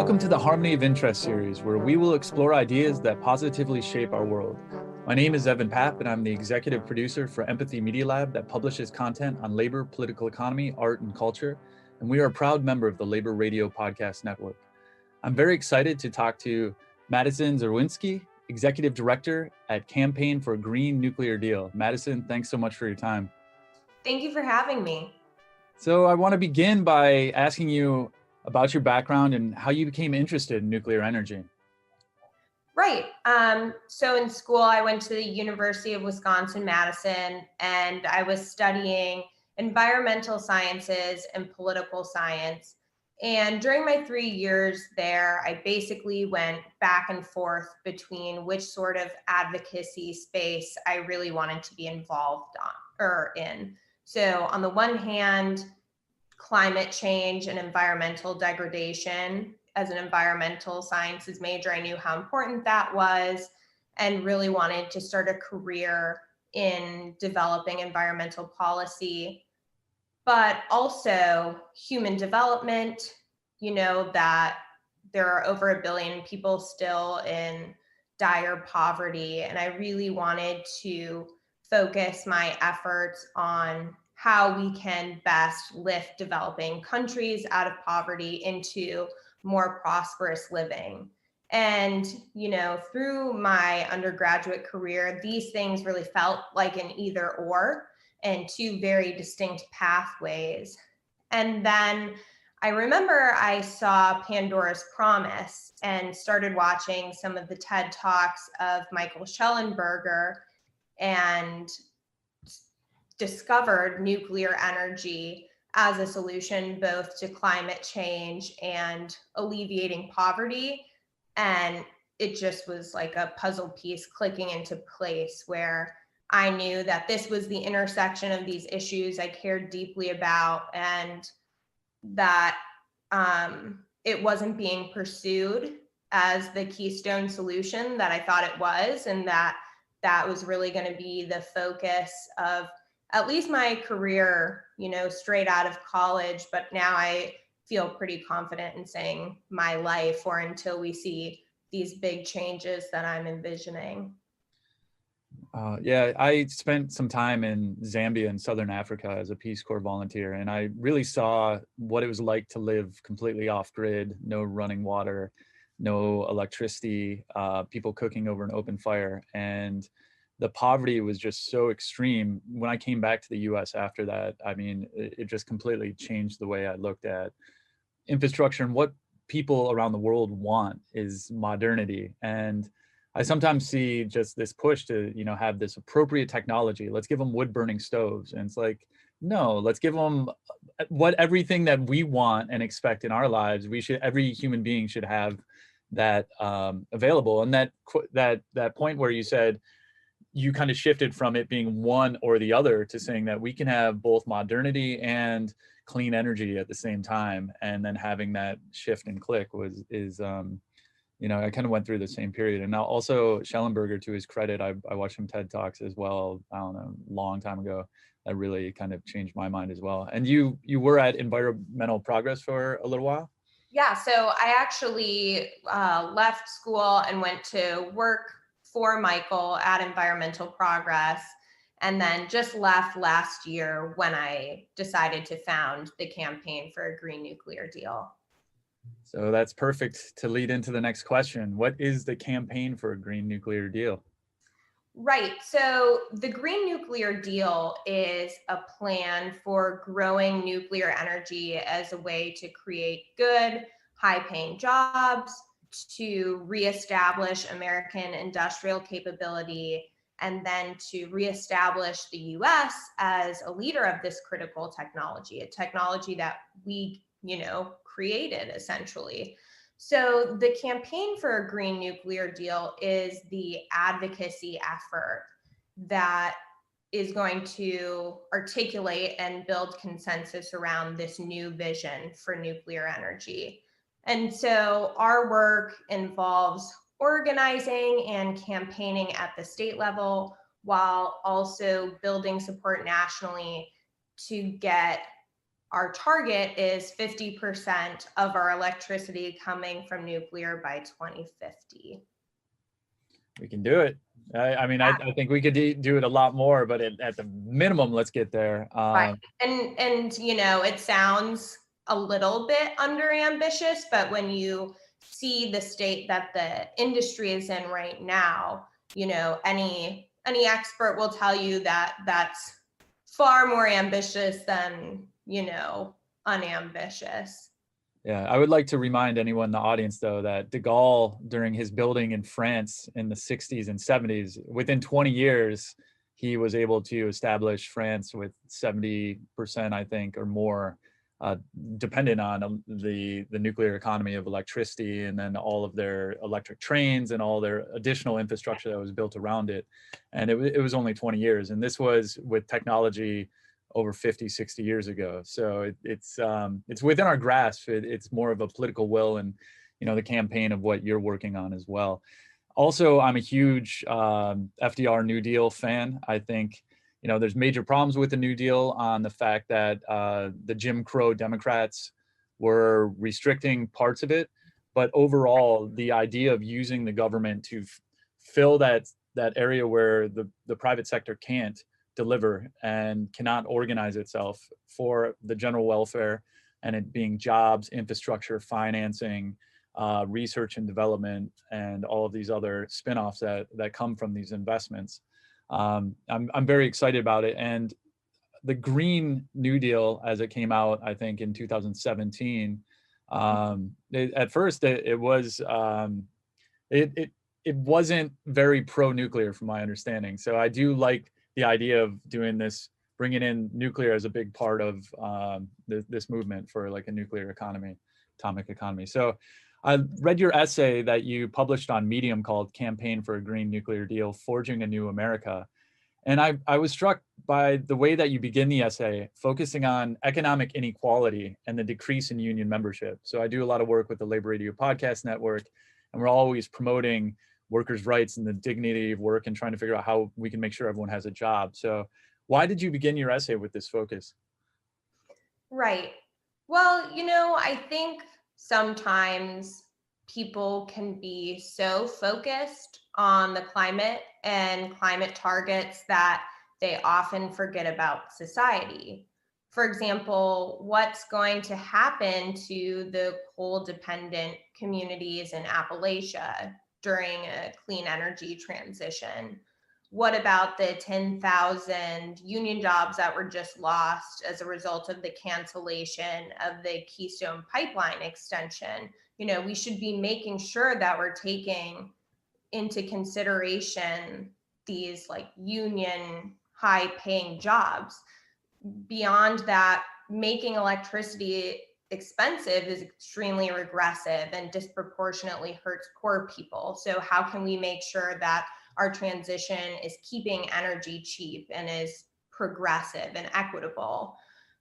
Welcome to the Harmony of Interest series, where we will explore ideas that positively shape our world. My name is Evan Papp, and I'm the executive producer for Empathy Media Lab that publishes content on labor, political economy, art, and culture, and we are a proud member of the Labor Radio Podcast Network. I'm very excited to talk to Madison Czerwinski, executive director at Campaign for a Green Nuclear Deal. Madison, thanks so much for your time. Thank you for having me. So I want to begin by asking you about your background and how you became interested in nuclear energy. Right. So in school, I went to the University of Wisconsin-Madison, and I was studying environmental sciences and political science. And during my 3 years there, I basically went back and forth between which sort of advocacy space I really wanted to be involved in. So on the one hand, climate change and environmental degradation. As an environmental sciences major, I knew how important that was and really wanted to start a career in developing environmental policy, but also human development. You know that there are over 1 billion people still in dire poverty, and I really wanted to focus my efforts on how we can best lift developing countries out of poverty into more prosperous living. And, through my undergraduate career, these things really felt like an either or and two very distinct pathways. And then I remember I saw Pandora's Promise and started watching some of the TED Talks of Michael Schellenberger and discovered nuclear energy as a solution both to climate change and alleviating poverty. And it just was like a puzzle piece clicking into place where I knew that this was the intersection of these issues I cared deeply about, and that it wasn't being pursued as the keystone solution that I thought it was, and that was really going to be the focus of at least my career, straight out of college. But now I feel pretty confident in saying my life, or until we see these big changes that I'm envisioning. Yeah, I spent some time in Zambia and Southern Africa as a Peace Corps volunteer, and I really saw what it was like to live completely off grid, no running water, no electricity, people cooking over an open fire. And the poverty was just so extreme. When I came back to the US after that, I mean, it just completely changed the way I looked at infrastructure. And what people around the world want is modernity. And I sometimes see just this push to, have this appropriate technology. Let's give them wood burning stoves. And it's like, no, let's give them everything that we want and expect in our lives. Every human being should have that available. And that point where you said, you kind of shifted from it being one or the other to saying that we can have both modernity and clean energy at the same time. And then having that shift and click I kind of went through the same period. And now also Schellenberger, to his credit, I watched some TED Talks as well, I don't know, a long time ago. That really kind of changed my mind as well. And you were at Environmental Progress for a little while? Yeah, so I actually left school and went to work for Michael at Environmental Progress, and then just left last year when I decided to found the Campaign for a Green Nuclear Deal. So that's perfect to lead into the next question. What is the Campaign for a Green Nuclear Deal? Right. So the Green Nuclear Deal is a plan for growing nuclear energy as a way to create good, high-paying jobs, to reestablish American industrial capability, and then to reestablish the US as a leader of this critical technology, a technology that we, created essentially. So the Campaign for a Green Nuclear Deal is the advocacy effort that is going to articulate and build consensus around this new vision for nuclear energy. And so our work involves organizing and campaigning at the state level, while also building support nationally to get our target is 50% of our electricity coming from nuclear by 2050. We can do it. I mean, I think we could do it a lot more, but at the minimum, let's get there. Right. And you know, it sounds a little bit under ambitious, but when you see the state that the industry is in right now, you know, any expert will tell you that that's far more ambitious than, you know, unambitious. Yeah, I would like to remind anyone in the audience, though, that de Gaulle, during his building in France in the 60s and 70s, within 20 years, he was able to establish France with 70%, I think, or more, dependent on the nuclear economy of electricity, and then all of their electric trains and all their additional infrastructure that was built around it. And it was only 20 years. And this was with technology over 50, 60 years ago. So it's within our grasp. It's more of a political will and, you know, the campaign of what you're working on as well. Also, I'm a huge FDR New Deal fan. I think, you know, there's major problems with the New Deal on the fact that the Jim Crow Democrats were restricting parts of it. But overall, the idea of using the government to fill that area where the private sector can't deliver and cannot organize itself for the general welfare, and it being jobs, infrastructure, financing, research and development, and all of these other spin-offs that come from these investments. I'm very excited about it. And the Green New Deal, as it came out, I think in 2017, at first it wasn't very pro-nuclear from my understanding. So I do like the idea of doing this, bringing in nuclear as a big part of this movement for like a nuclear economy, atomic economy. So I read your essay that you published on Medium called Campaign for a Green Nuclear Deal, Forging a New America. And I was struck by the way that you begin the essay, focusing on economic inequality and the decrease in union membership. So I do a lot of work with the Labor Radio Podcast Network, and we're always promoting workers' rights and the dignity of work and trying to figure out how we can make sure everyone has a job. So why did you begin your essay with this focus? Right. Well, you know, I think sometimes people can be so focused on the climate and climate targets that they often forget about society. For example, what's going to happen to the coal-dependent communities in Appalachia during a clean energy transition? What about the 10,000 union jobs that were just lost as a result of the cancellation of the Keystone Pipeline extension? You know, we should be making sure that we're taking into consideration these like union high paying jobs. Beyond that, making electricity expensive is extremely regressive and disproportionately hurts poor people. So how can we make sure that our transition is keeping energy cheap and is progressive and equitable?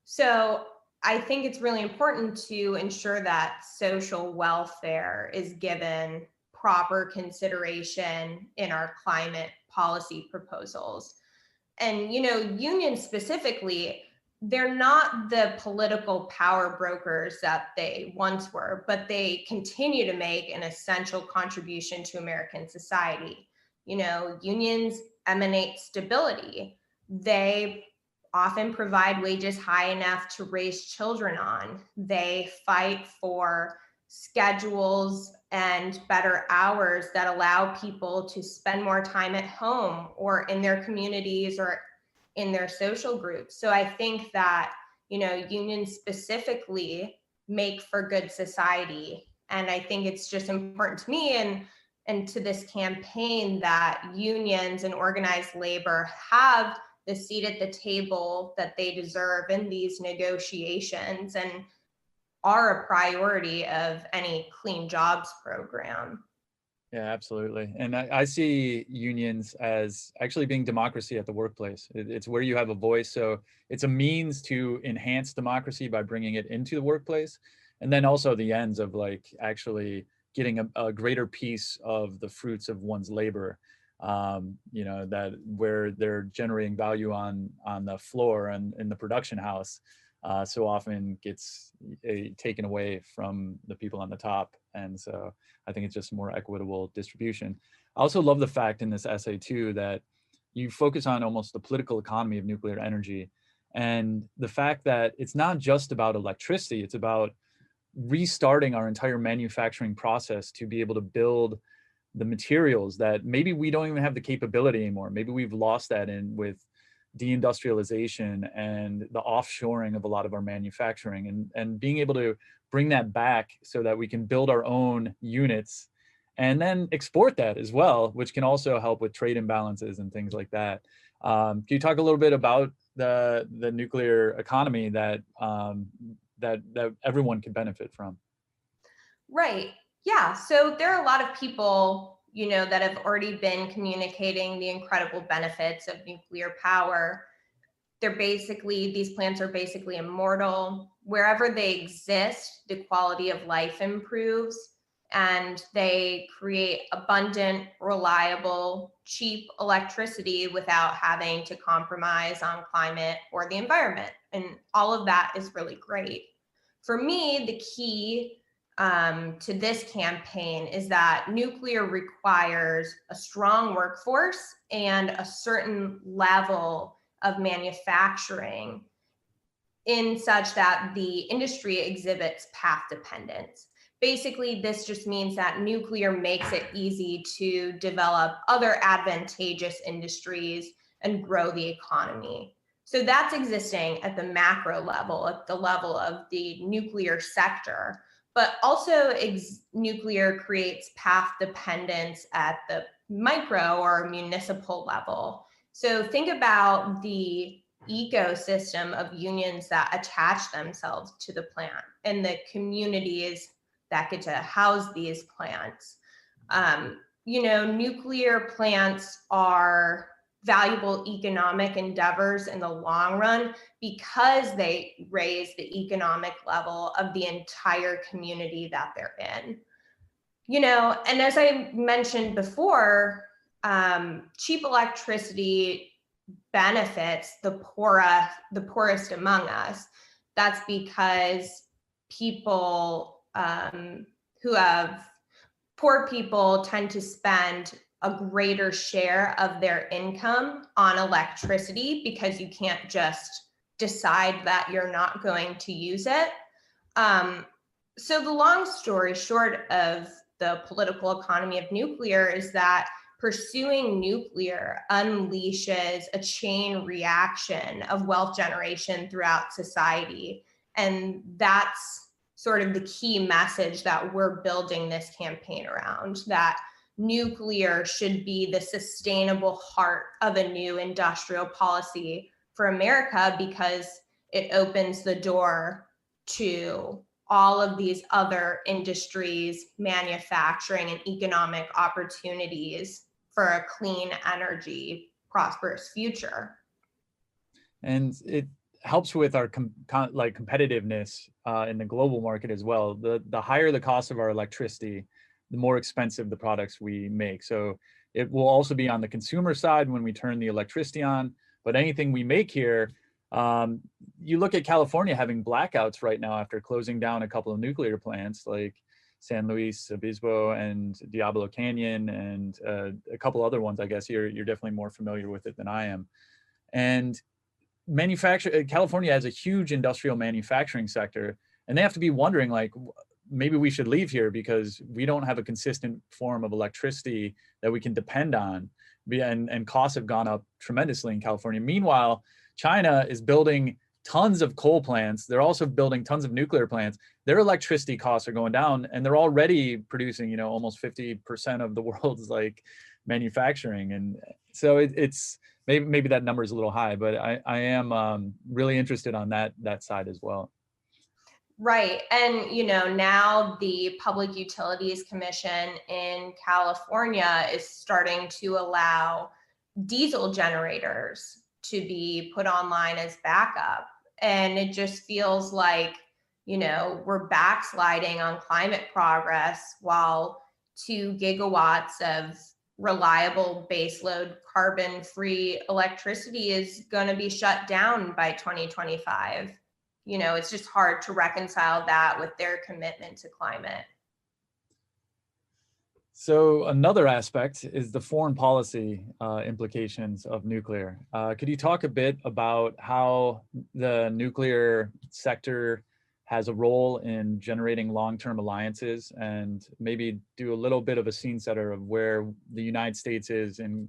So I think it's really important to ensure that social welfare is given proper consideration in our climate policy proposals. And, you know, unions specifically, they're not the political power brokers that they once were, but they continue to make an essential contribution to American society. You know, unions emanate stability. They often provide wages high enough to raise children on. They fight for schedules and better hours that allow people to spend more time at home or in their communities or in their social groups. So I think that, you know, unions specifically make for good society. And I think it's just important to me and to this campaign that unions and organized labor have the seat at the table that they deserve in these negotiations and are a priority of any clean jobs program. Yeah, absolutely. And I see unions as actually being democracy at the workplace. It's where you have a voice. So it's a means to enhance democracy by bringing it into the workplace. And then also the ends of like actually getting a greater piece of the fruits of one's labor, you know, that where they're generating value on the floor and in the production house. so often gets taken away from the people on the top. And so I think it's just a more equitable distribution. I also love the fact in this essay too that you focus on almost the political economy of nuclear energy, and the fact that it's not just about electricity, it's about restarting our entire manufacturing process to be able to build the materials that maybe we don't even have the capability anymore. Maybe we've lost that in with deindustrialization and the offshoring of a lot of our manufacturing, and being able to bring that back so that we can build our own units and then export that as well, which can also help with trade imbalances and things like that. Can you talk a little bit about the nuclear economy that that everyone can benefit from? Right. Yeah. So there are a lot of people, that have already been communicating the incredible benefits of nuclear power. These plants are basically immortal. Wherever they exist, the quality of life improves, and they create abundant, reliable, cheap electricity without having to compromise on climate or the environment. And all of that is really great. For me, the key to this campaign is that nuclear requires a strong workforce and a certain level of manufacturing in such that the industry exhibits path dependence. Basically, this just means that nuclear makes it easy to develop other advantageous industries and grow the economy. So that's existing at the macro level, at the level of the nuclear sector. But also nuclear creates path dependence at the micro or municipal level. So think about the ecosystem of unions that attach themselves to the plant and the communities that get to house these plants. Nuclear plants are valuable economic endeavors in the long run because they raise the economic level of the entire community that they're in. And as I mentioned before, cheap electricity benefits the poorest among us. That's because poor people tend to spend a greater share of their income on electricity because you can't just decide that you're not going to use it. So the long story short of the political economy of nuclear is that pursuing nuclear unleashes a chain reaction of wealth generation throughout society. And that's sort of the key message that we're building this campaign around, that nuclear should be the sustainable heart of a new industrial policy for America because it opens the door to all of these other industries, manufacturing, and economic opportunities for a clean energy, prosperous future. And it helps with our competitiveness in the global market as well. The higher the cost of our electricity, the more expensive the products we make. So it will also be on the consumer side when we turn the electricity on, but anything we make here, you look at California having blackouts right now after closing down a couple of nuclear plants like San Luis Obispo and Diablo Canyon and a couple other ones. I guess you're definitely more familiar with it than I am. And California has a huge industrial manufacturing sector, and they have to be wondering, like, maybe we should leave here because we don't have a consistent form of electricity that we can depend on. And costs have gone up tremendously in California. Meanwhile, China is building tons of coal plants. They're also building tons of nuclear plants. Their electricity costs are going down, and they're already producing, almost 50% of the world's manufacturing. And so it's maybe that number is a little high, but I am really interested on that side as well. Right. And, now the Public Utilities Commission in California is starting to allow diesel generators to be put online as backup. And it just feels like, we're backsliding on climate progress while 2 gigawatts of reliable baseload carbon-free electricity is going to be shut down by 2025. it's just hard to reconcile that with their commitment to climate. So another aspect is the foreign policy implications of nuclear. Could you talk a bit about how the nuclear sector has a role in generating long-term alliances, and maybe do a little bit of a scene setter of where the United States is in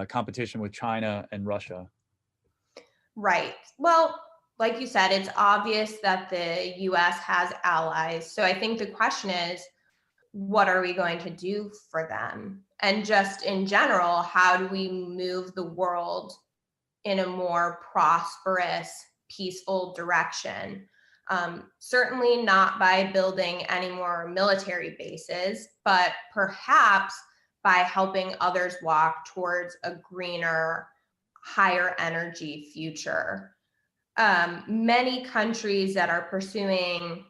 competition with China and Russia? Right. Well, like you said, it's obvious that the US has allies. So I think the question is, what are we going to do for them? And just in general, how do we move the world in a more prosperous, peaceful direction? Certainly not by building any more military bases, but perhaps by helping others walk towards a greener, higher energy future. Many countries that are pursuing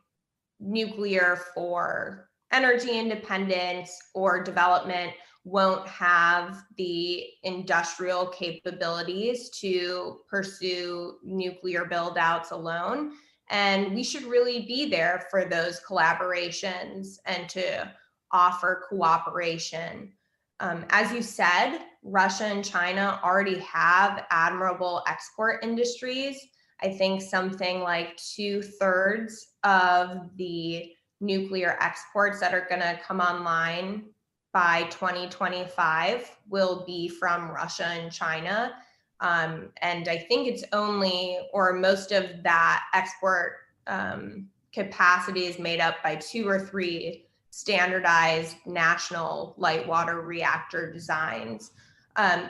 nuclear for energy independence or development won't have the industrial capabilities to pursue nuclear build outs alone. And we should really be there for those collaborations and to offer cooperation. As you said, Russia and China already have admirable export industries. I think something like 2/3 of the nuclear exports that are going to come online by 2025 will be from Russia and China. And I think it's only, or most of that export capacity is made up by 2 or 3 standardized national light water reactor designs.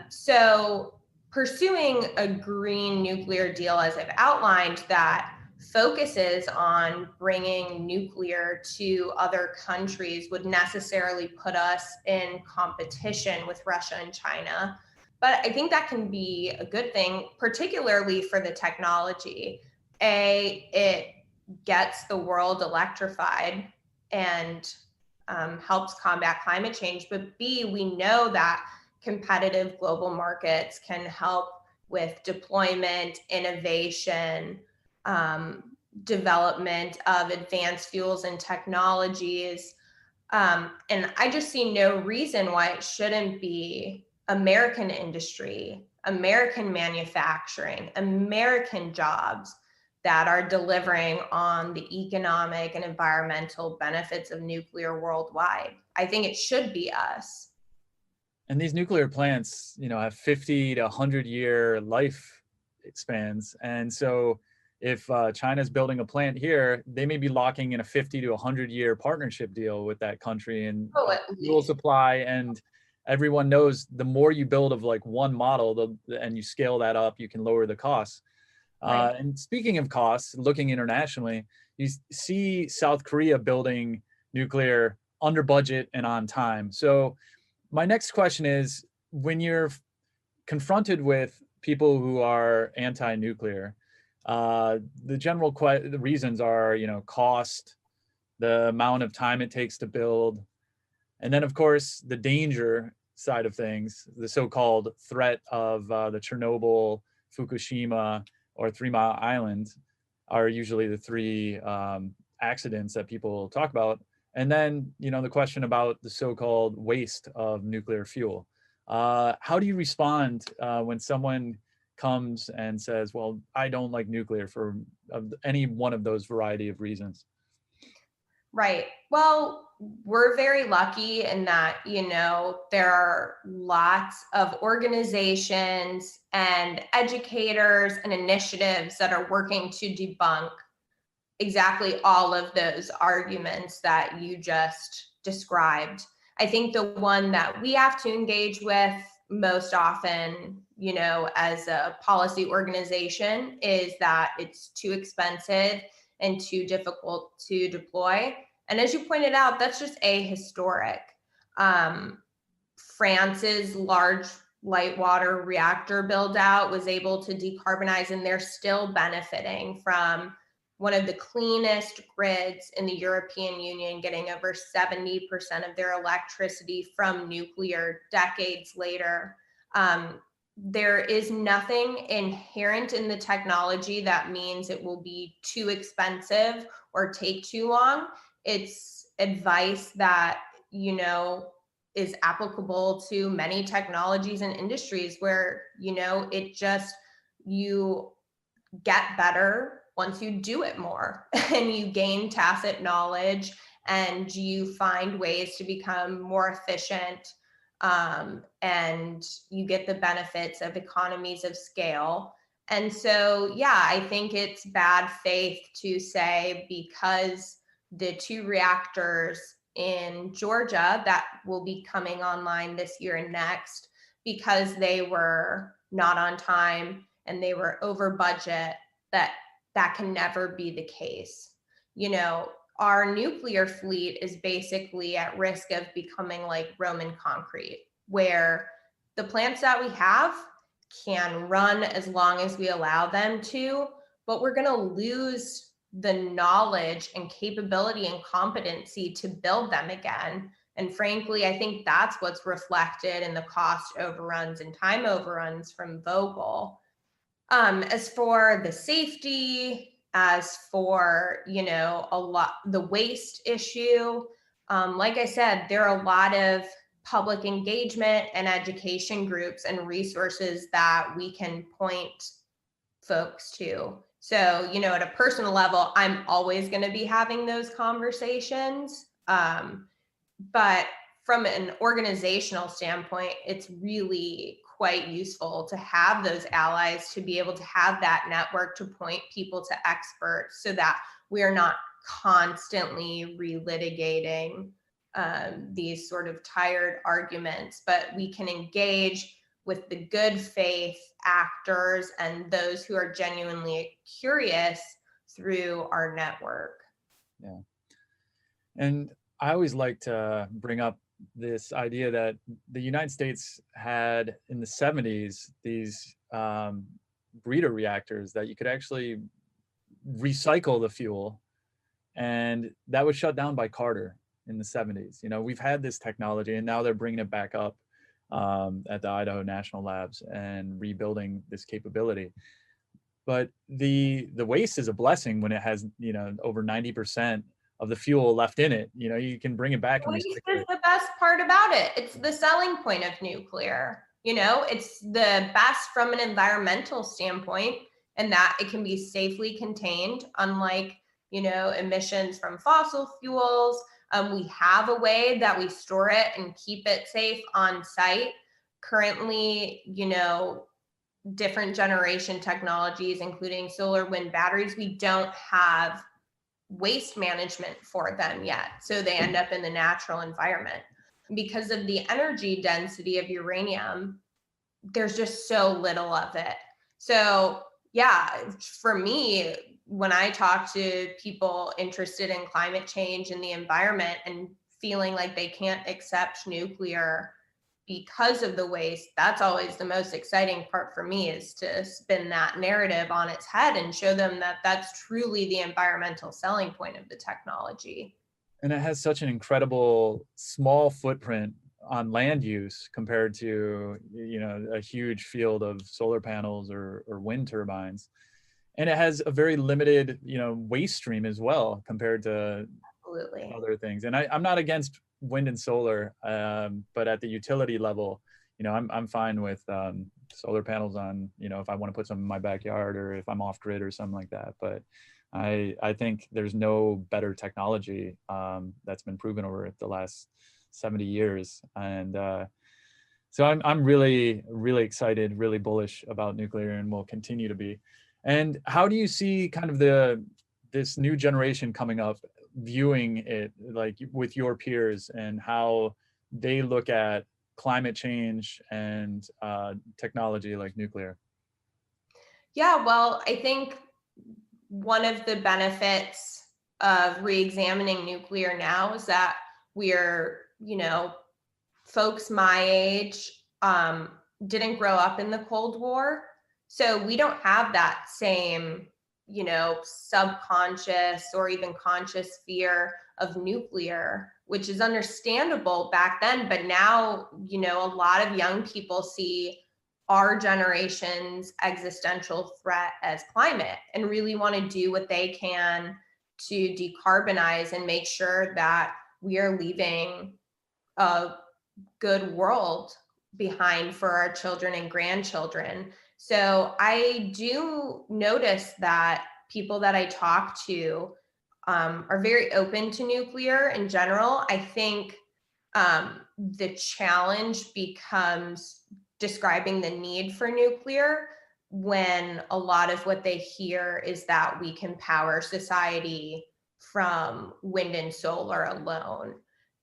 So pursuing a green nuclear deal, as I've outlined, that focuses on bringing nuclear to other countries would necessarily put us in competition with Russia and China. But I think that can be a good thing, particularly for the technology. A, it gets the world electrified and helps combat climate change. But B, we know that competitive global markets can help with deployment, innovation, development of advanced fuels and technologies. And I just see no reason why it shouldn't be American industry, American manufacturing, American jobs that are delivering on the economic and environmental benefits of nuclear worldwide. I think it should be us. And these nuclear plants, have 50 to 100-year life spans. And so if China's building a plant here, they may be locking in a 50 to 100-year partnership deal with that country and fuel supply. And everyone knows the more you build of like one model and you scale that up, you can lower the costs. Right. And speaking of costs, looking internationally, you see South Korea building nuclear under budget and on time. So my next question is, when you're confronted with people who are anti-nuclear, the general the reasons are, cost, the amount of time it takes to build, and then of course the danger side of things, the so-called threat of the Chernobyl, Fukushima, or 3 Mile Island are usually the 3 accidents that people talk about. And then, the question about the so-called waste of nuclear fuel. How do you respond when someone comes and says, well, I don't like nuclear for any one of those variety of reasons? Right. Well, we're very lucky in that, there are lots of organizations and educators and initiatives that are working to debunk exactly all of those arguments that you just described. I think the one that we have to engage with most often, as a policy organization, is that it's too expensive and too difficult to deploy. And as you pointed out, that's just ahistoric. France's large light water reactor build out was able to decarbonize, and they're still benefiting from one of the cleanest grids in the European Union, getting over 70% of their electricity from nuclear decades later. there is nothing inherent in the technology that means it will be too expensive or take too long. It's advice that, is applicable to many technologies and industries where, you get better once you do it more and you gain tacit knowledge and you find ways to become more efficient, and you get the benefits of economies of scale. And so, yeah, I think it's bad faith to say because the 2 reactors in Georgia that will be coming online this year and next, because they were not on time and they were over budget, that can never be the case. Our nuclear fleet is basically at risk of becoming like Roman concrete, where the plants that we have can run as long as we allow them to, but we're going to lose the knowledge and capability and competency to build them again. And frankly, I think that's what's reflected in the cost overruns and time overruns from Vogtle. As for the safety, as for, the waste issue, like I said, there are a lot of public engagement and education groups and resources that we can point folks to. So, at a personal level, I'm always going to be having those conversations. But from an organizational standpoint, it's really quite useful to have those allies, to be able to have that network to point people to experts so that we are not constantly relitigating these sort of tired arguments, but we can engage with the good faith actors and those who are genuinely curious through our network. Yeah. And I always like to bring up this idea that the United States had in the 70s these breeder reactors that you could actually recycle the fuel, and that was shut down by Carter in the 70s. We've had this technology and now they're bringing it back up at the Idaho National Labs and rebuilding this capability. But the waste is a blessing when it has, over 90% of the fuel left in it. You can bring it back and Waste recycle is it. the best part about it. It's the selling point of nuclear. It's the best from an environmental standpoint, and that it can be safely contained, unlike, emissions from fossil fuels. We have a way that we store it and keep it safe on site. Currently, different generation technologies, including solar, wind, batteries, we don't have waste management for them yet. So they end up in the natural environment. Because of the energy density of uranium, there's just so little of it. So yeah, for me, when I talk to people interested in climate change and the environment and feeling like they can't accept nuclear because of the waste, that's always the most exciting part for me, is to spin that narrative on its head and show them that that's truly the environmental selling point of the technology. And it has such an incredible small footprint on land use compared to, a huge field of solar panels or wind turbines. And it has a very limited, waste stream as well compared to Absolutely. other things. And I'm not against wind and solar, but at the utility level, I'm fine with solar panels on, if I want to put some in my backyard or if I'm off grid or something like that. But I think there's no better technology that's been proven over the last 70 years. And so I'm really, really excited, really bullish about nuclear, and will continue to be. And how do you see kind of this new generation coming up viewing it, like with your peers, and how they look at climate change and technology like nuclear? Yeah, well, I think one of the benefits of re-examining nuclear now is that we're, folks my age didn't grow up in the Cold War. So we don't have that same, subconscious or even conscious fear of nuclear, which is understandable back then. But now, a lot of young people see our generation's existential threat as climate and really want to do what they can to decarbonize and make sure that we are leaving a good world behind for our children and grandchildren. So I do notice that people that I talk to are very open to nuclear in general. I think the challenge becomes describing the need for nuclear when a lot of what they hear is that we can power society from wind and solar alone.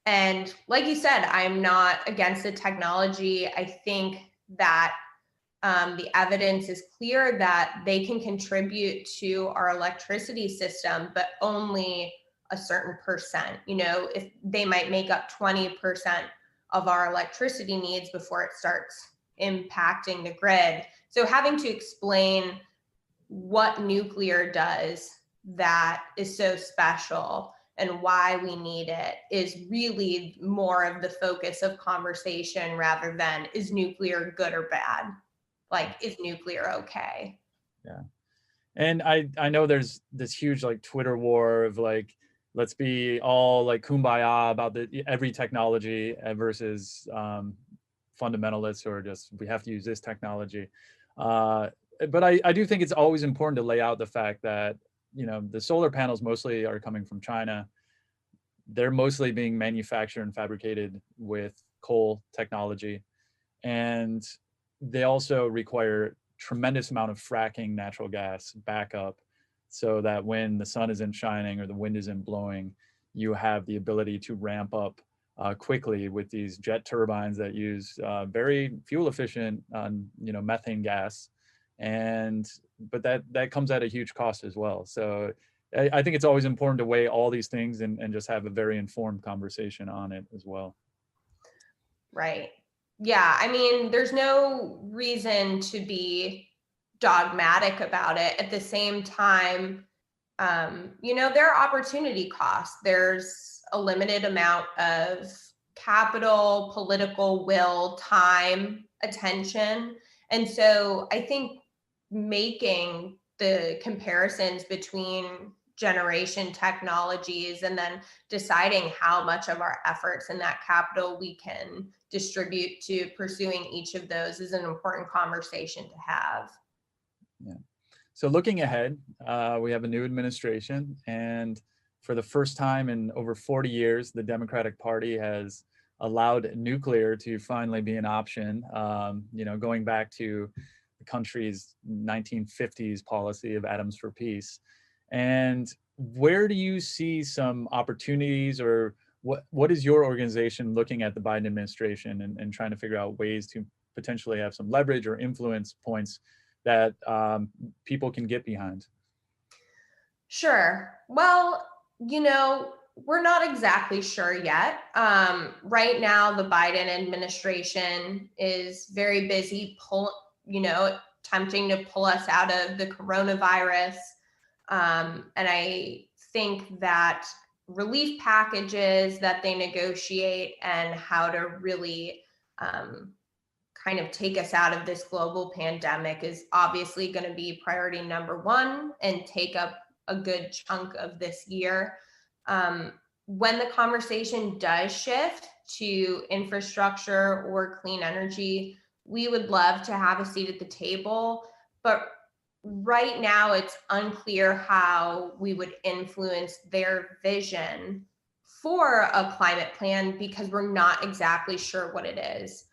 And like you said, I'm not against the technology. I think that the evidence is clear that they can contribute to our electricity system, but only a certain percent. You know, if they might make up 20% of our electricity needs before it starts impacting the grid. So having to explain what nuclear does that is so special and why we need it is really more of the focus of conversation rather than is nuclear good or bad? Like, is nuclear okay? Yeah. And I know there's this huge like Twitter war of like, let's be all like kumbaya about every technology versus fundamentalists or just we have to use this technology. But I do think it's always important to lay out the fact that, you know, the solar panels mostly are coming from China. They're mostly being manufactured and fabricated with coal technology. And they also require tremendous amount of fracking natural gas backup so that when the sun isn't shining or the wind isn't blowing, you have the ability to ramp up quickly with these jet turbines that use very fuel efficient, methane gas. But that comes at a huge cost as well. So I think it's always important to weigh all these things and just have a very informed conversation on it as well. Right. Yeah. I mean, there's no reason to be dogmatic about it. At the same time, there are opportunity costs. There's a limited amount of capital, political will, time, attention. And so I think making the comparisons between generation technologies and then deciding how much of our efforts and that capital we can distribute to pursuing each of those is an important conversation to have. Yeah. So looking ahead, we have a new administration, and for the first time in over 40 years, the Democratic Party has allowed nuclear to finally be an option, going back to the country's 1950s policy of atoms for peace. And where do you see some opportunities, or what is your organization looking at the Biden administration and trying to figure out ways to potentially have some leverage or influence points that people can get behind? Sure. Well, we're not exactly sure yet. Right now, the Biden administration is very busy attempting to pull us out of the coronavirus. And I think that relief packages that they negotiate and how to really kind of take us out of this global pandemic is obviously going to be priority number one and take up a good chunk of this year. When the conversation does shift to infrastructure or clean energy, we would love to have a seat at the table. But right now, it's unclear how we would influence their vision for a climate plan because we're not exactly sure what it is.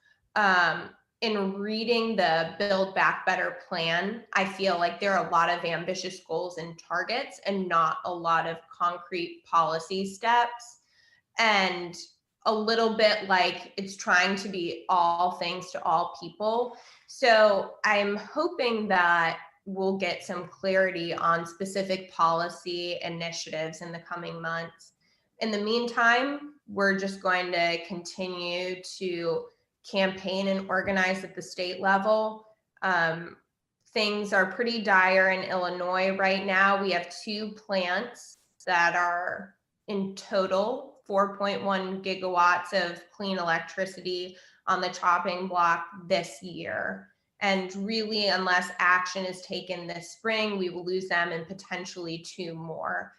In reading the Build Back Better plan, I feel like there are a lot of ambitious goals and targets and not a lot of concrete policy steps. And a little bit like it's trying to be all things to all people. So I'm hoping that we'll get some clarity on specific policy initiatives in the coming months. In the meantime, we're just going to continue to campaign and organize at the state level. Things are pretty dire in Illinois right now. We have 2 plants that are in total 4.1 gigawatts of clean electricity on the chopping block this year. And really, unless action is taken this spring, we will lose them and potentially 2 more.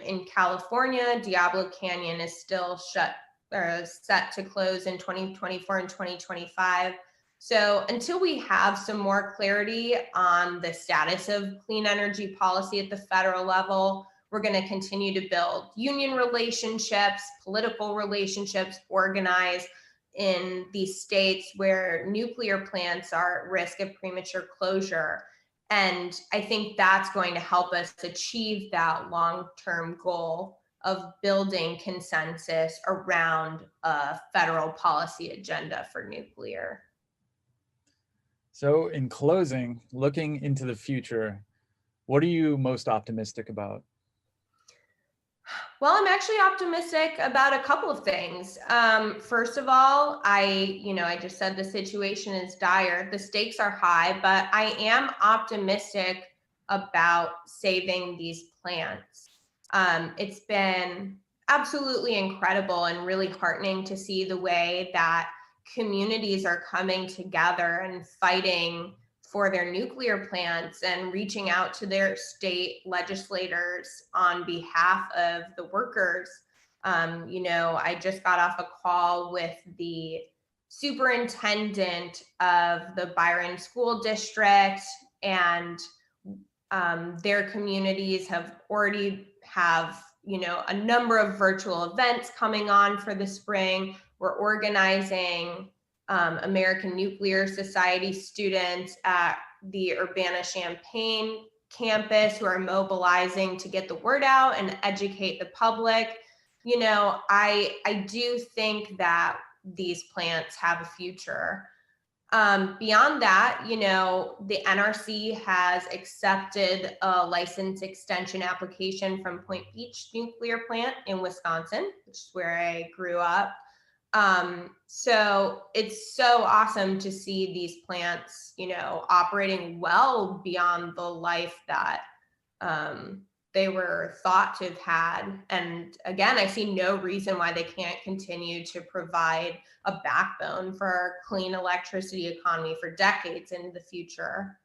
In California, Diablo Canyon is still set to close in 2024 and 2025. So until we have some more clarity on the status of clean energy policy at the federal level, we're going to continue to build union relationships, political relationships, organize in these states where nuclear plants are at risk of premature closure. And I think that's going to help us achieve that long-term goal of building consensus around a federal policy agenda for nuclear. So in closing, looking into the future, what are you most optimistic about? Well, I'm actually optimistic about a couple of things. First of all, I just said the situation is dire. The stakes are high, but I am optimistic about saving these plants. It's been absolutely incredible and really heartening to see the way that communities are coming together and fighting for their nuclear plants and reaching out to their state legislators on behalf of the workers. I just got off a call with the superintendent of the Byron School District, and their communities have already have a number of virtual events coming on for the spring. We're organizing American Nuclear Society students at the Urbana-Champaign campus who are mobilizing to get the word out and educate the public. I do think that these plants have a future. Beyond that, the NRC has accepted a license extension application from Point Beach Nuclear Plant in Wisconsin, which is where I grew up. So it's so awesome to see these plants, operating well beyond the life that they were thought to have had. And again, I see no reason why they can't continue to provide a backbone for our clean electricity economy for decades into the future.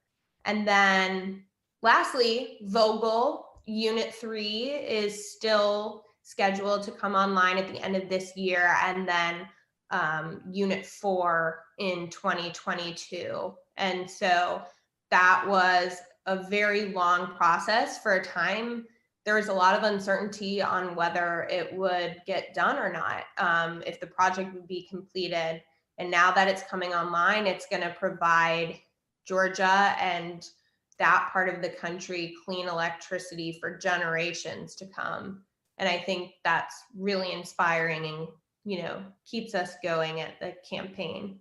And then lastly, Vogtle Unit 3 is still scheduled to come online at the end of this year, and then Unit 4 in 2022. And so that was a very long process. For a time, there was a lot of uncertainty on whether it would get done or not, if the project would be completed. And now that it's coming online, it's going to provide Georgia and that part of the country clean electricity for generations to come. And I think that's really inspiring and, keeps us going at the campaign.